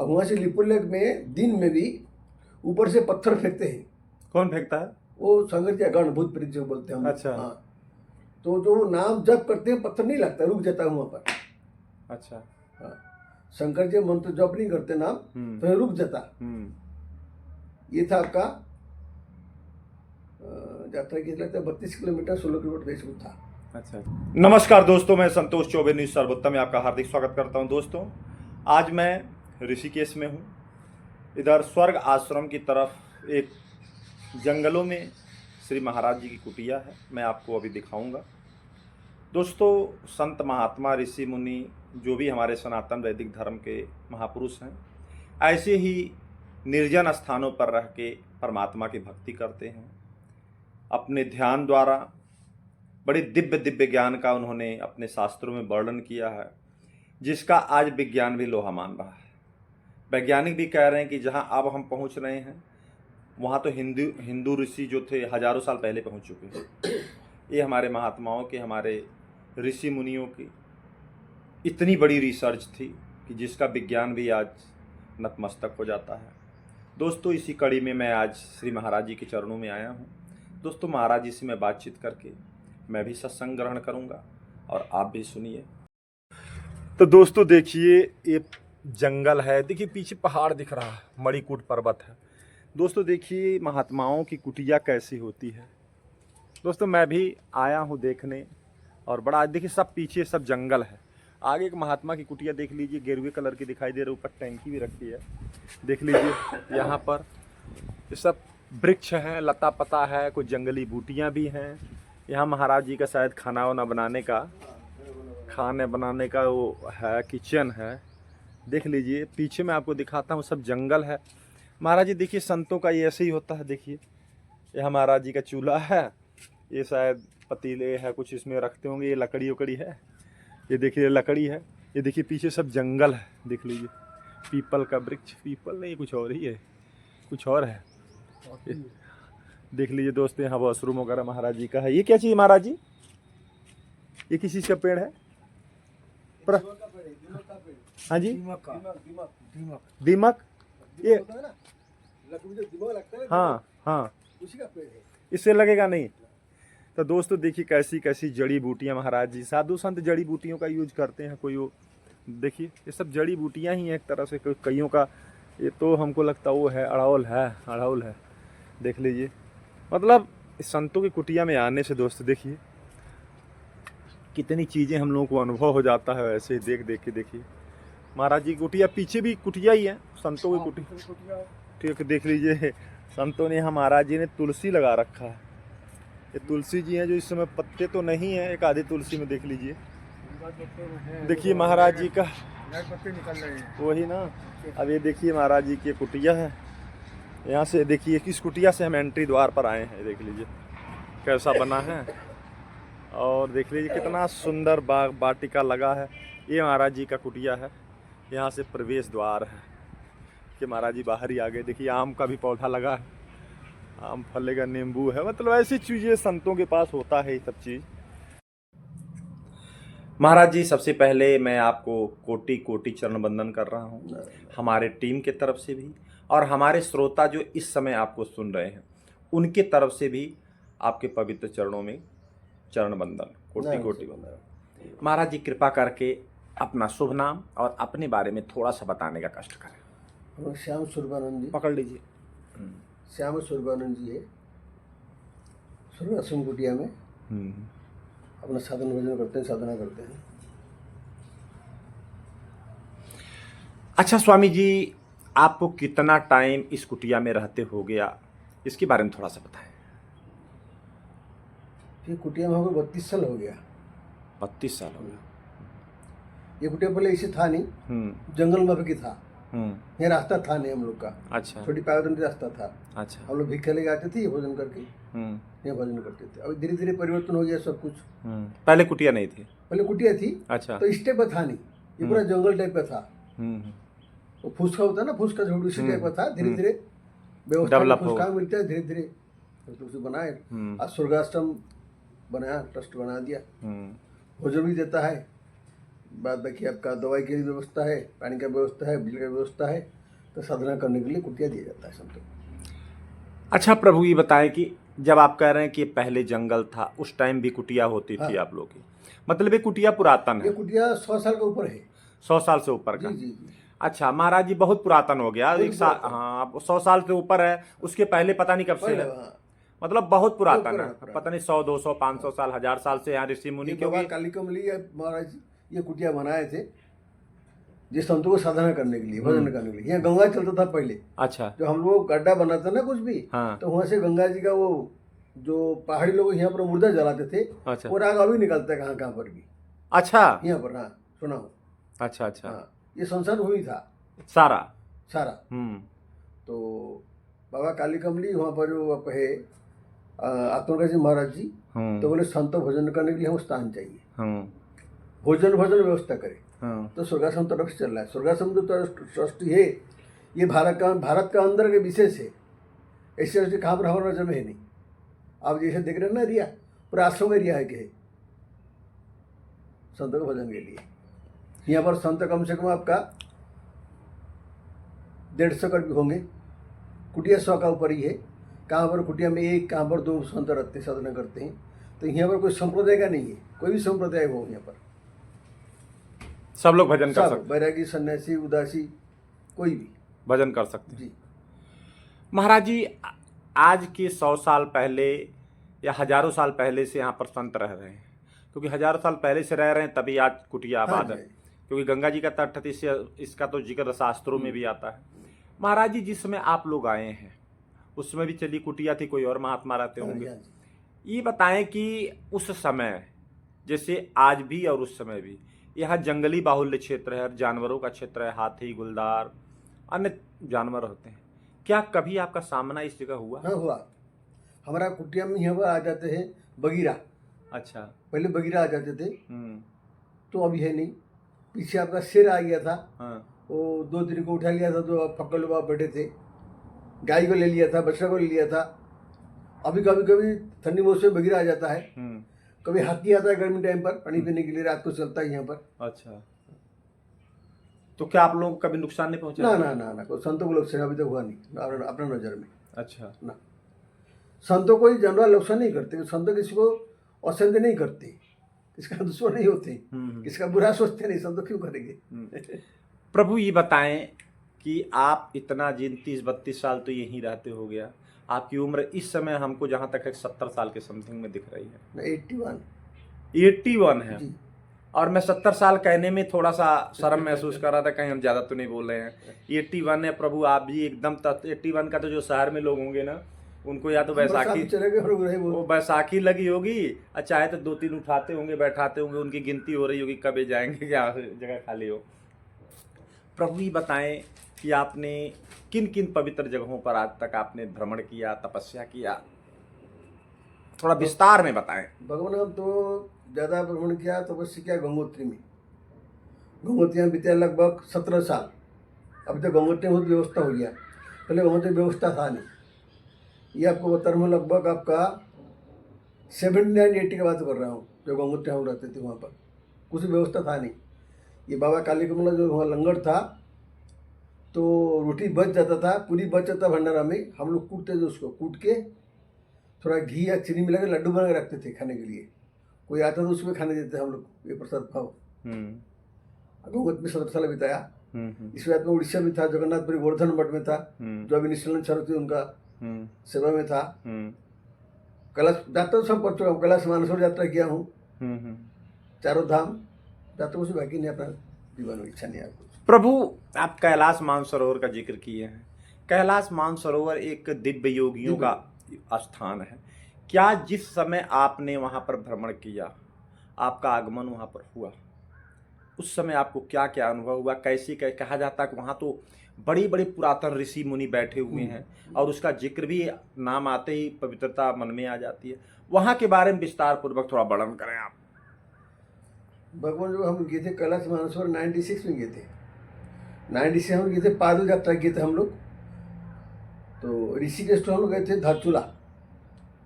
अब वहाँ से लिपुर लेक में दिन में भी ऊपर से पत्थर फेंकते हैं। कौन फेंकता है? वो संगर गण भूत प्रेत जो बोलते हैं हम। अच्छा। हाँ, तो जो नाम जप करते हैं पत्थर नहीं लगता, रुक जाता है वहाँ पर। अच्छा। हाँ, शंकर जी मंत्र जप नहीं करते नाम तो रुक जाता। ये था आपका यात्रा की लगता है 32 किलोमीटर 16 किलोमीटर देश में था। अच्छा। नमस्कार दोस्तों, मैं संतोष चौबे न्यूज सर्वोत्तम में आपका हार्दिक स्वागत करता हूं। दोस्तों, आज मैं ऋषिकेश में हूं। इधर स्वर्ग आश्रम की तरफ एक जंगलों में श्री महाराज जी की कुटिया है, मैं आपको अभी दिखाऊंगा। दोस्तों, संत महात्मा ऋषि मुनि जो भी हमारे सनातन वैदिक धर्म के महापुरुष हैं, ऐसे ही निर्जन स्थानों पर रह के परमात्मा की भक्ति करते हैं। अपने ध्यान द्वारा बड़े दिव्य दिव्य ज्ञान का उन्होंने अपने शास्त्रों में वर्णन किया है, जिसका आज विज्ञान भी लोहा मान रहा है। वैज्ञानिक भी कह रहे हैं कि जहां अब हम पहुंच रहे हैं वहां तो हिंदू ऋषि जो थे हजारों साल पहले पहुंच चुके हैं। ये हमारे महात्माओं के, हमारे ऋषि मुनियों की इतनी बड़ी रिसर्च थी कि जिसका विज्ञान भी आज नतमस्तक हो जाता है। दोस्तों, इसी कड़ी में मैं आज श्री महाराज जी के चरणों में आया हूँ। दोस्तों, महाराज जी से मैं बातचीत करके मैं भी सत्संग ग्रहण करूँगा और आप भी सुनिए। तो दोस्तों देखिए, ये जंगल है, देखिए पीछे पहाड़ दिख रहा है, मणिकूट पर्वत है। दोस्तों देखिए महात्माओं की कुटिया कैसी होती है। दोस्तों, मैं भी आया हूँ देखने, और बड़ा देखिए सब पीछे सब जंगल है। आगे एक महात्मा की कुटिया देख लीजिए, गेरुए कलर की दिखाई दे रही, ऊपर टैंकी भी रखी है। देख लीजिए यहाँ पर ये सब वृक्ष हैं, लता पता है, कुछ जंगली बूटियाँ भी हैं। यहाँ महाराज जी का शायद खाना वाना बनाने का वो है, किचन है। देख लीजिए पीछे मैं आपको दिखाता हूँ, सब जंगल है। महाराज जी देखिए, संतों का ये ऐसे ही होता है। देखिए यह महाराज जी का चूल्हा है, ये शायद पतीले है, कुछ इसमें रखते होंगे। ये लकड़ी उकड़ी है, ये देखिए लकड़ी है। ये देखिए पीछे सब जंगल है, देख लीजिए पीपल का वृक्ष, पीपल नहीं कुछ और ही है, कुछ और है। देख लीजिए दोस्तों, यहाँ वॉशरूम वगैरह महाराज जी का है। ये क्या चीज़ महाराज जी? ये किसी का पेड़ है? हाँ जी, दीमक। ये हाँ हाँ, इससे लगेगा नहीं। तो दोस्तों देखिए कैसी कैसी जड़ी बूटियाँ महाराज जी, साधु संत जड़ी बूटियों का यूज करते हैं। कोई वो देखिए ये सब जड़ी बूटियाँ ही हैं एक तरह से, कईयों का। ये तो हमको लगता वो है अड़हुल है। देख लीजिए, मतलब संतों की कुटिया में आने से दोस्तों देखिए कितनी चीज़ें हम लोगों को अनुभव हो जाता है। ऐसे ही देख के देखिए महाराज जी की कुटिया, पीछे भी कुटिया ही है संतों की कुटिया। ठीक, देख लीजिए संतों ने यहाँ महाराज जी ने तुलसी लगा रखा है। ये तुलसी जी हैं जो इस समय पत्ते तो नहीं है, एक आधी तुलसी में देख लीजिए। देखिए महाराज जी का पत्ते निकल रहे हैं, वही ना। अब ये देखिए महाराज जी की कुटिया है। यहाँ से देखिए किस कुटिया से हम एंट्री द्वार पर आए हैं, देख लीजिए कैसा बना है। और देख लीजिए कितना सुंदर बाग वाटिका लगा है। ये महाराज जी का कुटिया है, यहाँ से प्रवेश द्वार है कि महाराज जी बाहर ही आ गए। देखिए आम का भी पौधा लगा है, आम फलेगा, नींबू है, मतलब ऐसी चीज़ें संतों के पास होता है ये सब चीज़। महाराज जी, सबसे पहले मैं आपको कोटि कोटि चरण वंदन कर रहा हूँ, हमारे टीम के तरफ से भी, और हमारे श्रोता जो इस समय आपको सुन रहे हैं उनके तरफ से भी आपके पवित्र चरणों में चरण वंदन, कोटि कोटि वंदन। महाराज जी कृपा करके अपना शुभ नाम और अपने बारे में थोड़ा सा बताने का कष्ट करें। श्याम सूर्यानंद जी, पकड़ लीजिए। श्याम सूर्यानंद जी है, सूर्याश्रम कुटिया में अपना साधन भजन करते हैं, साधना करते हैं। अच्छा स्वामी जी, आपको कितना टाइम इस कुटिया में रहते हो गया, इसके बारे में थोड़ा सा बताएं। ये कुटिया में हमको 32 साल हो गया। 32 साल हो गया। ये कुटिया पहले इसे था नहीं, जंगल में भी था। ये रास्ता था नहीं हम लोग का। अच्छा। छोटी पैदल रास्ता था। अच्छा। हम लोग भिक्षा लेके आते थे, ये भोजन करके ये भोजन करते थे। अब धीरे धीरे परिवर्तन हो गया सब कुछ। पहले कुटिया नहीं थी? पहले कुटिया थी। अच्छा। तो इस टाइप का था नहीं, ये पूरा जंगल टाइप का था। वो फूसका होता है ना, फूसका झोड़ उसी टाइप का था। धीरे धीरे व्यवस्था फूसका मिलता है, धीरे धीरे उसे बनाए। आज स्वर्गाश्रम बनाया, ट्रस्ट बना दिया, भोजन भी देता है। बाद बाकी आपका दवाई की व्यवस्था है, पानी का व्यवस्था है, बिजली का व्यवस्था है, तो साधना करने के लिए कुटिया दिया जाता है संतों को। अच्छा प्रभु, ये बताएं कि जब आप कह रहे हैं कि ये पहले जंगल था, उस टाइम भी कुटिया होती थी हाँ। आप लोग की, मतलब ये कुटिया पुरातन ये है? कुटिया 100 साल के ऊपर है। 100 साल से ऊपर का? जी जी जी। अच्छा महाराज जी, बहुत पुरातन हो गया। बहुत एक साल, पुरातन। हाँ 100 साल से ऊपर है, उसके पहले पता नहीं कब से पहले है, हाँ, मतलब बहुत पुरातन पुराना है। पुराना। पता नहीं 100 200 500 साल, 1000 साल से यहाँ ऋषि मुनि, ये बाबा क्योंकि कालिकमली महाराज जी ये कुटिया बनाए थे जिस संतों को साधना करने के लिए, भजन करने के लिए। यहाँ गंगा चलता था पहले। अच्छा जो हम लोग गड्ढा बनाते ना कुछ भी, हाँ तो वहाँ से गंगा जी का वो जो पहाड़ी लोग यहाँ पर मुर्दा जलाते थे, अच्छा वो राग अभी निकलता है कहाँ कहाँ पर भी अच्छा यहाँ पर। हाँ सुना हो। अच्छा अच्छा हाँ ये संसार हुई था सारा। सारा। तो बाबा कालिकमली वहाँ पर जो आप है आत्मप्रकाश जी महाराज जी, तो बोले संतों भजन करने के लिए हम स्थान चाहिए, भोजन भोजन व्यवस्था करें। तो स्वर्गाश्रम तरफ से चल रहा है। स्वर्गाश्रम जो ट्रस्ट है ये भारत का अंदर के विशेष है। ऐसे ऐसे कहाँ पर हमारा नजर में है नहीं। आप जैसे देख रहे हैं ना एरिया, पूरा आश्रम एरिया है कि है संतों के भजन के लिए। यहाँ पर संत कम से कम आपका 150 कर भी होंगे। कुटिया 100 का ऊपर ही है। कहाँ पर कुटिया में 1, कहाँ पर 2 संत रहते साधना करते हैं। तो यहाँ पर कोई संप्रदाय का नहीं है, कोई भी संप्रदाय हो यहाँ पर सब लोग भजन कर सकते, बैरागी सन्यासी उदासी कोई भी भजन कर सकते हैं जी। महाराज जी, आज के 100 साल पहले या हजारों साल पहले से यहाँ पर संत रह रहे हैं, क्योंकि हजारों साल पहले से रह रहे हैं तभी आज कुटिया आबाद है, क्योंकि गंगा जी का तट है, इसका तो जिक्र शास्त्रों में भी आता है। महाराज जी, जिस समय आप लोग आए हैं उस समय भी चली कुटिया थी, कोई और महात्मा रहते होंगे। ये बताएं कि उस समय जैसे आज भी और उस समय भी यहाँ जंगली बाहुल्य क्षेत्र है, जानवरों का क्षेत्र है, हाथी गुलदार अन्य जानवर होते हैं। क्या कभी आपका सामना इस जगह हुआ? हाँ हुआ। हमारा कुटिया में यहाँ पर आ जाते हैं बगीरा। अच्छा, पहले बगीरा आ जाते थे, तो अभी है नहीं। पीछे आपका शेर आ गया था। हाँ। वो 2 दिन को उठा लिया था, जो पकड़ लो बैठे थे। गाय को ले लिया था, बछड़ा को ले लिया था। अभी कभी कभी ठंडी मौसम में बगीरा आ जाता है। कभी हाथी आता है गर्मी टाइम पर पानी पीने के लिए, रात को चलता है यहाँ पर। अच्छा, तो क्या आप लोगों को कभी नुकसान नहीं पहुंचा? ना ना ना ना, कोई संतों को नुकसान अभी तक हुआ नहीं अपना नजर में। अच्छा ना, संतों कोई जनरल नुकसान नहीं करते। संत किसी को असंत नहीं करते, किसका दुश्मन नहीं होते, किसका बुरा सोचते नहीं। संत क्यों करेंगे? प्रभु ये बताएं कि आप इतना जिन 30-32 साल तो यहीं रहते हो गया, आपकी उम्र इस समय हमको जहाँ तक है 70 साल के समथिंग में दिख रही है। 81 है जी। और मैं 70 साल कहने में थोड़ा सा शर्म महसूस कर रहा था, कहीं हम ज़्यादा तो नहीं बोल रहे हैं। 81 है प्रभु, आप भी एकदम 81 का तो जो शहर में लोग होंगे ना, उनको या तो बैसाखी लगी होगी, और चाहे तो 2-3 उठाते होंगे, बैठाते होंगे, उनकी गिनती हो रही होगी कब जाएंगे, क्या जगह खाली हो। प्रभु ये बताएं कि आपने किन किन पवित्र जगहों पर आज तक आपने भ्रमण किया, तपस्या किया, थोड़ा विस्तार में बताएं। भगवान, हम तो ज़्यादा भ्रमण किया, तपस्या किया गंगोत्री में। गंगोत्री में बीते लगभग 17 साल। अभी तो गंगोत्री में बहुत व्यवस्था हो गया, पहले गंगोत्री व्यवस्था था नहीं। ये आपको बता रहा हूँ, लगभग आपका 79-80 की बात कर रहा हूँ, जो गंगोत्री हम रहते थे वहाँ पर कुछ व्यवस्था था नहीं। ये बाबा कालिकमला जो वहाँ लंगर था, तो रोटी बच जाता था, पूरी बच जाता भंडारा में। हम लोग कूटते थे, उसको कूट के थोड़ा घी या चीनी मिला के लड्डू बना के रखते थे खाने के लिए। कोई आता तो उसमें खाने देते हम लोग, ये प्रसाद खाओ। गंगोत्री में 17 साल बिताया। इसके बाद में उड़ीसा में था, जगन्नाथपुरी गोवर्धन मठ में था, जो अभी निश्चलानंद सरस्वती उनका सेवा में था। कैलाश यात्रा सब कर चुका हूँ, कैलाश मानसरोवर यात्रा किया हूँ, चारों धाम यात्रा कुछ बाकी नहीं, अपना जीवन में इच्छा नहीं है। प्रभु, आप कैलाश मानसरोवर का जिक्र किए हैं। कैलाश मानसरोवर एक दिव्य योगियों का स्थान है। क्या जिस समय आपने वहाँ पर भ्रमण किया, आपका आगमन वहाँ पर हुआ, उस समय आपको क्या क्या अनुभव हुआ? कैसे कहा जाता है कि वहाँ तो बड़ी बड़ी पुरातन ऋषि मुनि बैठे हुए हैं, और उसका जिक्र भी नाम आते ही पवित्रता मन में आ जाती है। वहाँ के बारे में विस्तार पूर्वक थोड़ा वर्णन करें आप। भगवान, जो हम गए थे कैलाश मानसरोवर 96 में गए थे। 96 हम गए थे, पैदल यात्रा किए थे हम लोग। तो ऋषिकेश तो हम लोग गए थे, धारचूला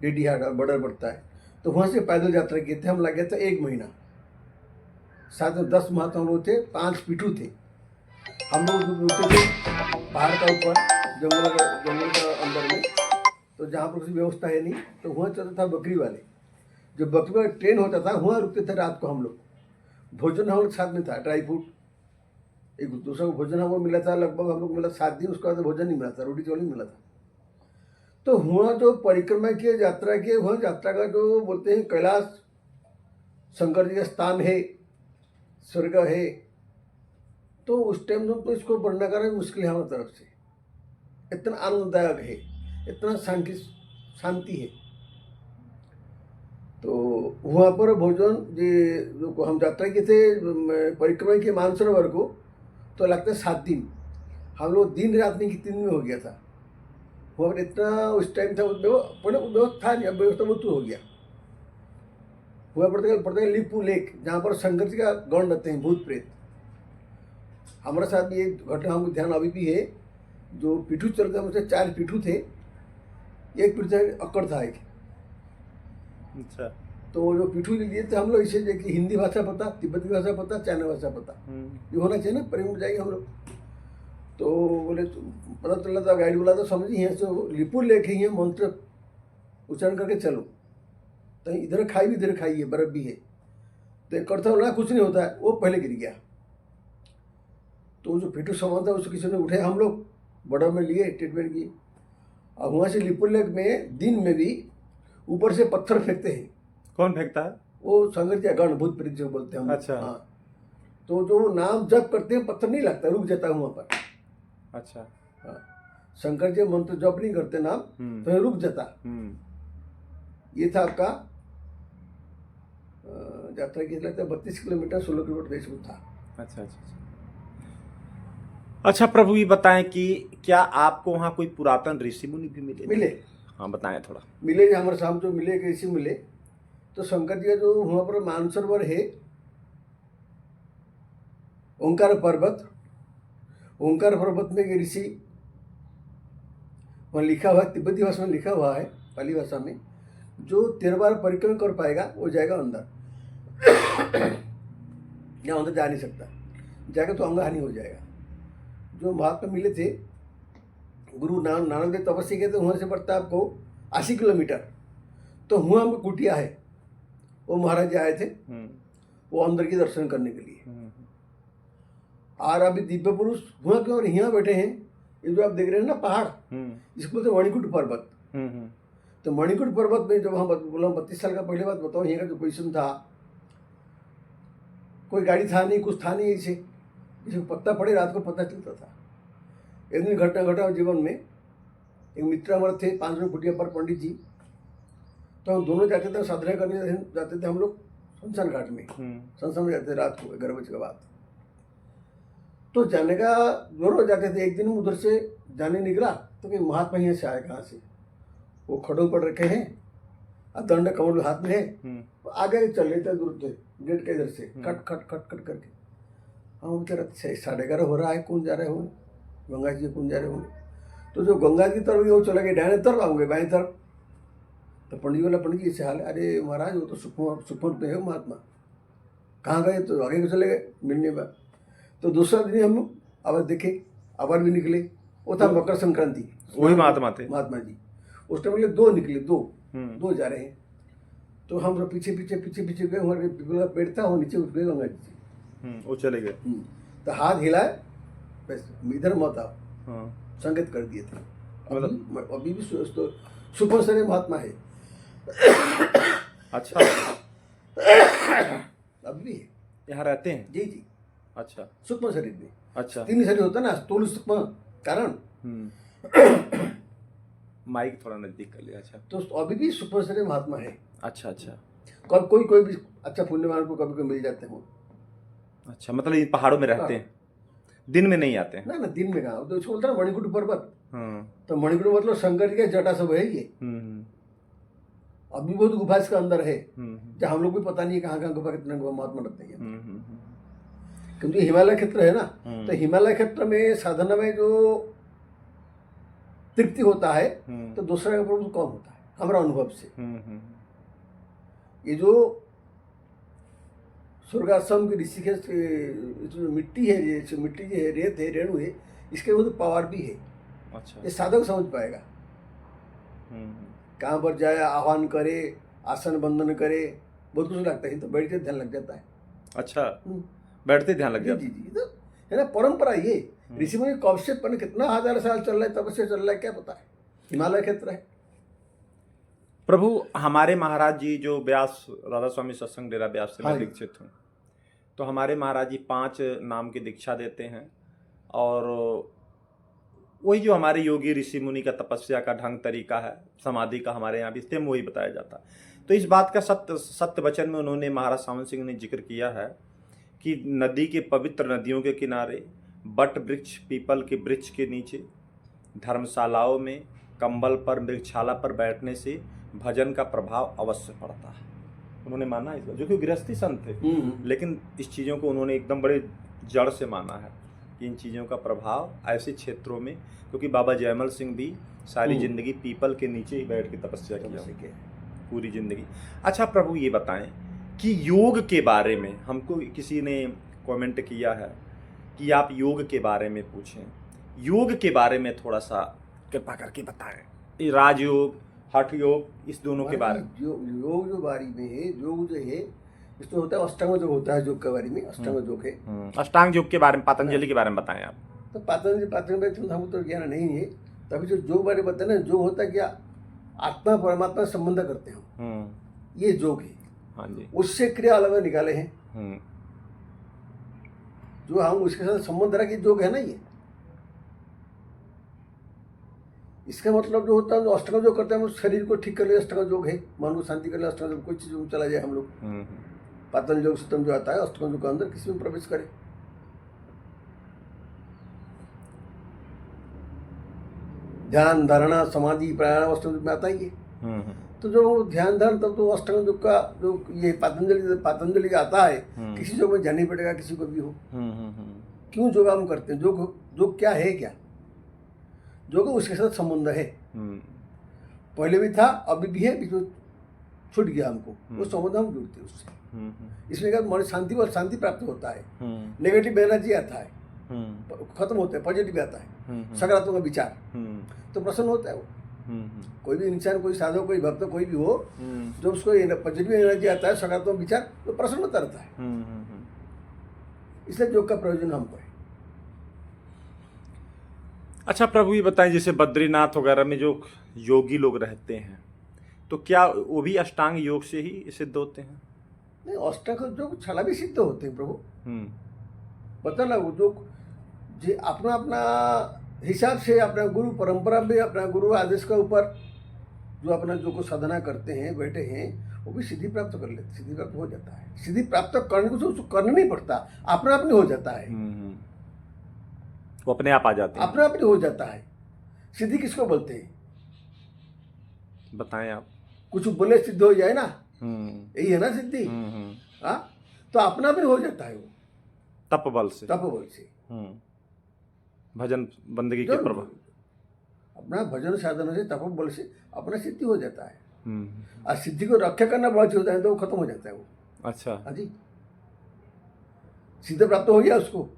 डीडीहाट बॉर्डर पड़ता है, तो वहाँ से पैदल यात्रा किए थे। हम लगे थे 1 महीना। साथ में 10 महात्मा लोग थे, 5 पीठू थे। हम लोग रुके थे पहाड़ का ऊपर, जंगल का अंदर में, तो जहाँ पर किसी व्यवस्था है नहीं, तो वहाँ चलता था बकरी वाले। जो बकरी वाले ट्रेन होता था वहाँ रुकते थे रात को हम लोग। भोजन हम लोग साथ में था, ड्राई फ्रूट, एक दूसरा को भोजन हमको मिला था, लगभग हम लोग मिला 7 दिन, उसके बाद भोजन नहीं मिला था, रोटी चावल नहीं मिला था। तो वहाँ जो परिक्रमा की यात्रा की, वहाँ यात्रा का जो बोलते हैं कैलाश शंकर जी का स्थान है, स्वर्ग है, तो उस टाइम तो इसको वर्णना करना मुश्किल है हमारी तरफ से। इतना आनंददायक है, इतना शांति है। तो वहाँ पर भोजन जो हम यात्रा किए थे परिक्रमा की मानसरोवर को, तो लगता है 7 दिन, हम लोग दिन रात नहीं कि 3 दिन में हो गया था। वहाँ पर इतना उस टाइम था, पहले व्यवस्था नहीं, अब व्यवस्था बहुत हो गया। हुआ पड़ता है लिपू लेक, जहाँ पर शंकर जी का गण रहते हैं, भूत प्रेत। हमारे साथ भी एक घटना हमको ध्यान अभी भी है, जो पिठू चलते हैं, मुझसे 4 पिठू थे, एक पिठू अक्कड़ था एक। अच्छा। तो जो पिठू लिए थे हम लोग, इसे देखिए हिंदी भाषा पता, तिब्बती भाषा पता, चाइना भाषा पता, ये होना चाहिए ना, परिवहन जाएंगे हम लोग। तो बोले पता चला था, गाइड बोला था समझिए यहाँ से लिपू लेक है, यहाँ मंत्र उच्चारण करके चलो, तो इधर खाई भी, इधर खाई है, बर्फ भी है। तो एक करता बोला कुछ नहीं होता है, वो पहले गिर गया। तो जो पिठू सामान था उसको किसी ने उठाया, हम लोग बड़ा में लिए, ट्रीटमेंट की। और वहाँ से लिपू लेक में दिन में भी ऊपर से पत्थर फेंकते हैं। कौन फेंकता है? वो शंकर जी गण, भूत प्रेत जो बोलते हैं हम। अच्छा। हाँ, तो जो नाम जप करते हैं, पत्थर नहीं लगता, रुक जाता है वहाँ पर। अच्छा। हाँ, शंकर जी मंत्र जप नहीं करते नाम, तो रुक जाता। ये था आपका यात्रा की, लगता है 32 किलोमीटर 16 किलोमीटर देश में था। अच्छा अच्छा अच्छा। प्रभु ये बताएं कि क्या आपको वहाँ कोई पुरातन ऋषि मुनि भी मिले? हाँ बताएं थोड़ा। मिले हमारे सामने जो मिले, ऋषि मिले, तो शंकर जी का जो वहाँ पर मानसरोवर है, ओंकार पर्वत, ओंकार पर्वत में एक ऋषि, वहाँ लिखा हुआ, तिब्बती भाषा में लिखा हुआ है, पाली भाषा में, जो 13 बार परिक्रम कर पाएगा वो जाएगा अंदर। यहाँ अंदर जा नहीं सकता, जाएगा तो अंगहानि हो जाएगा। जो महात्मा मिले थे, गुरु नानक देव तपस्या किए थे, वहाँ से पड़ता है आपको 80 किलोमीटर। तो वहाँ में कुटिया है, वो महाराज जी आए थे, वो अंदर के दर्शन करने के लिए। और अभी दिव्य पुरुष वहाँ क्यों यहाँ बैठे हैं, ये जो आप देख रहे हैं ना पहाड़, इसको बोलते मणिकूट पर्वत। तो मणिकूट पर्वत में जब हम बोला 32 साल का पहले बात बताओ, यहाँ का जो पोजिशन था, कोई गाड़ी था नहीं, कुछ था नहीं, ऐसे जिसको पत्ता पड़े रात को पता चलता था। एक दिन घटना घटा जीवन में, एक मित्र हमारे थे 500 फुटिया पर पंडित जी, तो हम दोनों जाते थे साधना करने, जाते थे हम लोग शमशान घाट में, शमशान में जाते थे रात को 11 बजे के बाद। तो जाने का जरूर जाते थे। एक दिन उधर से जाने निकला तो कि महात्मा यहाँ से आए, कहाँ से, वो खड़ों पर रखे हैं, दंड कमल हाथ में है, आगे चल रहे थे दूर से, गेट के इधर से कट कट कट कट करके। हम कह रहे 11:30 हो रहा है, कौन जा रहे होंगे, गंगा जी कौन जा रहे होंगे। तो जो गंगा जी की तरफ वो चले गए, डायने तरफ आऊँगे, बाएं तरफ। तो पंडित बोला, पंडित जी ऐसे हाल है, अरे महाराज वो तो सुखमन पे है महात्मा, कहाँ गए, तो आगे को चले गए मिलने बाद। तो दूसरा दिन हम आवाज देखे, आवाज भी निकले, वो था मकर संक्रांति, वही महात्मा थे, महात्मा जी। उस टाइम दो निकले, दो जा रहे हैं। तो हम सब पीछे पीछे पीछे पीछे गए, हमारे पीपल का पेड़ था, वो नीचे उठ गए गंगा जी से, वो चले गए। तो हाथ हिलाए, बस इधर मत आओ, संकेत कर दिए थे। अभी भी सुपर सरे महात्मा है। अच्छा। अभी भी यहाँ रहते हैं? जी जी। अच्छा। सूक्ष्म शरीर में। अच्छा। 3 शरीर होता है ना, स्थूल सूक्ष्म कारण। माइक थोड़ा नजदीक कर लिया। अच्छा। तो अभी भी सूक्ष्म शरीर महात्मा है। अच्छा अच्छा। कोई भी अच्छा पुण्यवान को कभी मिल जाते हैं। अच्छा, मतलब ये पहाड़ों में रहते हैं, दिन में नहीं आते हैं? ना दिन में कहाँ, तो इसको बोलते हैं मणिकूट पर्वत। तो मणिकूट मतलब शंकर जी का जटा सब है ये। अभी बहुत गुफा इसके अंदर है, जहाँ हम लोग भी पता नहीं है कहाँ गुफा, कितने महात्मा रहते हैं। क्योंकि हिमालय क्षेत्र है ना, तो हिमालय क्षेत्र में साधना में जो तृप्ति होता है, तो दूसरा का प्रभु कम होता है हमारा अनुभव से। ये जो स्वर्गाश्रम की ऋषिकेश जो मिट्टी है, ये मिट्टी जो है, रेत है, रेणु है, इसके वो तो पावर भी है। अच्छा। ये साधक समझ पाएगा। कहाँ पर जाए, आह्वान करे, आसन बंधन करे, बहुत कुछ लगता है, तो बैठ के ध्यान लग जाता है। अच्छा, बैठते ध्यान लग जी जाता जी जी, तो है ना परंपरा ये। ऋषि मुनि कब से पर कितना हजार साल चल रहा है, तब से चल रहा है, क्या पता है, हिमालय क्षेत्र है। प्रभु हमारे महाराज जी जो व्यास राधा स्वामी सत्संग डेरा व्यास से मैं दीक्षित हूँ, तो हमारे महाराज जी 5 नाम की दीक्षा देते हैं, और वही जो हमारे योगी ऋषि मुनि का तपस्या का ढंग तरीका है, समाधि का हमारे यहाँ भी सेम वही बताया जाता है। तो इस बात का सत्य वचन में उन्होंने महाराज सावन सिंह ने जिक्र किया है कि नदी के पवित्र नदियों के किनारे, बट वृक्ष पीपल के वृक्ष के नीचे, धर्मशालाओं में, कंबल पर, मृगशाला पर बैठने से भजन का प्रभाव अवश्य पड़ता है। उन्होंने माना इसका, जो कि गृहस्थी संत थे, लेकिन इस चीज़ों को उन्होंने एकदम बड़े जड़ से माना है कि इन चीज़ों का प्रभाव ऐसे क्षेत्रों में, क्योंकि बाबा जयमल सिंह भी सारी जिंदगी पीपल के नीचे ही बैठ के तपस्या किया पूरी जिंदगी। अच्छा प्रभु ये बताएं कि योग के बारे में, हमको किसी ने कमेंट किया है कि आप योग के बारे में पूछें, योग के बारे में थोड़ा सा कृपा करके बताएं, राजयोग, हठ योग, इस दोनों के बारे में। योग जो बारी में है, योग जो है इसमें होता है अष्टांग योग, होता है योग के बारे में, अष्टांग योग है। अष्टांग योग के बारे में, पतंजलि के बारे में बताएं आप। तो पतंजलि हमको तो ज्ञान नहीं है, तभी जो योग बारे बताए ना, योग होता है क्या, आत्मा परमात्मा संबंध करते हो, ये योग है। हाँ जी। उससे क्रिया अलग निकाले हैं, जो हम उसके साथ संबंध रखे योग है ना ये। इसका मतलब जो होता है, जो अष्टांग योग करते हैं, हम शरीर को ठीक कर ले अष्टांग योग है, मन को शांति कर ले अष्टांग योग, कोई चीज में चला जाए हम लोग, पतंजलि योग सिस्टम जो आता है अष्टांग योग के अंदर किसी में प्रवेश करे। ध्यान, धारणा, समाधि, प्राणायाम अष्टांग योग में आता ही है। तो जो ध्यान धारण, तब तो अष्टांग योग का जो ये पतंजलि का आता है, किसी योग में जानी पड़ेगा, किसी को भी हो। क्यों योग हम करते हैं, योग क्या है, क्या योग उसके साथ संबंध है, पहले भी था, अभी भी है, बीच में छूट गया हमको, वो संबंध हम जुड़ते हैं उससे। इसमें क्या मन शांति और शांति प्राप्त होता है, नेगेटिव एनर्जी आता है, खत्म होता है, पॉजिटिव आता है, सकारात्मक विचार, तो प्रसन्न होता है वो। कोई भी इंसान, कोई साधक, कोई भक्त, कोई भी हो, जो उसको पॉजिटिव एनर्जी आता है, सकारात्मक विचार, तो प्रसन्नता रहता है। इसलिए योग का प्रयोजन हमको है। अच्छा प्रभु ये बताएं, जैसे बद्रीनाथ वगैरह में जो योगी लोग रहते हैं, तो क्या वो भी अष्टांग योग से ही सिद्ध होते हैं? नहीं, अष्टांग योग छला भी सिद्ध होते हैं प्रभु, पता ना, वो जो अपना अपना हिसाब से, अपना गुरु परंपरा में, अपना गुरु आदेश के ऊपर जो अपना जो को साधना करते हैं, बैठे हैं, वो भी सिद्धि प्राप्त कर लेते, सिद्धि प्राप्त हो जाता है। सिद्धि प्राप्त करने को उसको करना नहीं पड़ता, अपना अपने हो जाता है, वो अपने आप आ जाते हैं, अपना अपने हो जाता है। सिद्धि किसको बोलते हैं, बताएं आप। कुछ बोले सिद्ध हो जाए ना, यही है ना सिद्धि। हाँ, तो अपना अपने हो जाता है वो, तप बल से, भजन बंदगी के प्रभाव, अपना भजन साधन से, तप बल से अपना सिद्धि हो जाता है। और सिद्धि को रक्षा करना बड़ा चीज होता है, तो वो खत्म हो जाता है वो। अच्छा, हाँ जी, सिद्ध प्राप्त हो गया, उसको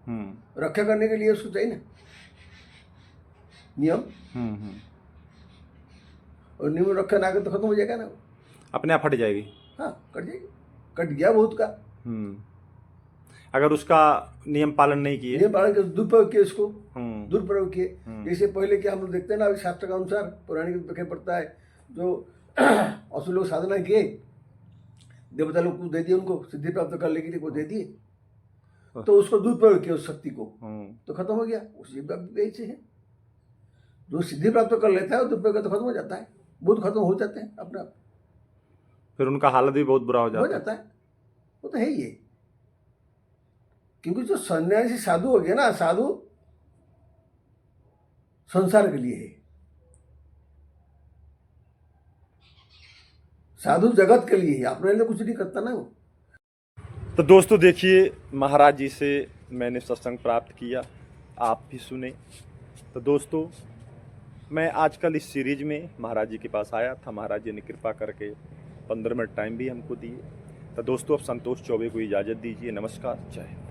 रक्षा करने के लिए उसको चाहिए ना नियम, और नियम रक्षा ना कर तो खत्म हो जाएगा ना, अपने आप हट जाएगी। हाँ, कट जाएगी, कट गया बहुत का। अगर उसका नियम पालन नहीं किए, नियम पालन किया, दुरुपयोग किए, उसको दुरुपयोग किए। जैसे पहले क्या हम लोग देखते हैं ना, अभी शास्त्र के अनुसार पौराणिक दिखाई पड़ता है, जो असुर लोग साधना किए, देवता लोग को दे दिए, उनको सिद्धि प्राप्त करने के लिए को दे दिए, तो उसको दुरुपयोग किया उस शक्ति को, तो खत्म हो गया। उसी ऐसे है, जो सिद्धि प्राप्त कर लेता है वो दुरुपयोग तो खत्म हो जाता है, बहुत खत्म हो जाते हैं अपने आप, फिर उनका हालत भी बहुत बुरा हो जाता है। वो तो है ही है, क्योंकि जो सन्यासी साधु हो गया ना, साधु संसार के लिए है, साधु जगत के लिए है, अपने लिए कुछ नहीं करता ना वो। तो दोस्तों देखिए, महाराज जी से मैंने सत्संग प्राप्त किया, आप भी सुने। तो दोस्तों मैं आजकल इस सीरीज में महाराज जी के पास आया था, महाराज जी ने कृपा करके 15 मिनट टाइम भी हमको दिए। तो दोस्तों अब संतोष चौबे को इजाज़त दीजिए। नमस्कार, जय हिंद।